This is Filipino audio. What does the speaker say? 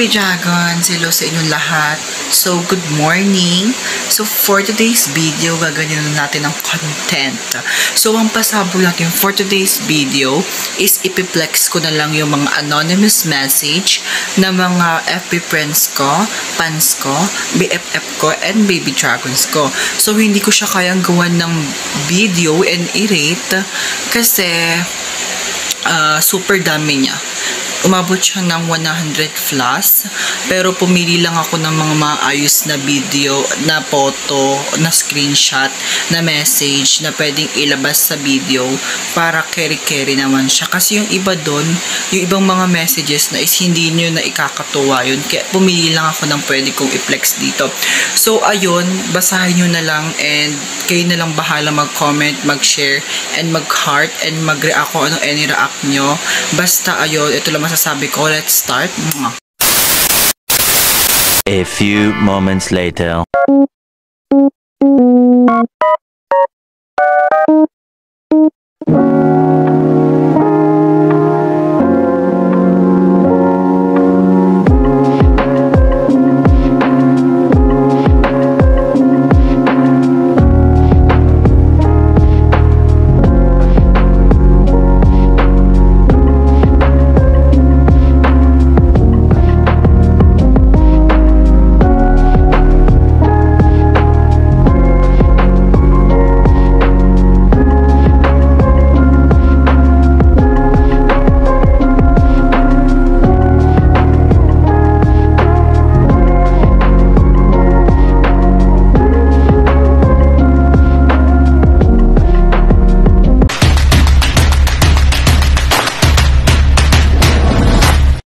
Baby Dragons! Hello sa inyong lahat. So, good morning. So, for today's video, gagawin natin ang content. So, ang pasabog natin for today's video is ipiplex ko na lang yung mga anonymous message na mga FB friends ko, fans ko, BFF ko, and Baby Dragons ko. So, hindi ko siya kayang gawan ng video and i-rate kasi super dami niya. Umabot siya ng 100 plus, pero pumili lang ako ng mga maayos na video, na photo, na screenshot, na message na pwedeng ilabas sa video para carry naman siya. Kasi yung iba doon, yung ibang mga messages na is hindi nyo na ikakatuwa yun. Kaya pumili lang ako ng pwede kong i-flex dito. So ayun, basahin nyo na lang and kayo na lang bahala mag-comment, mag-share, and mag-heart, and mag-react kung ano any react nyo. Basta ayun, ito lang masasabi ko. Let's start. A few moments later.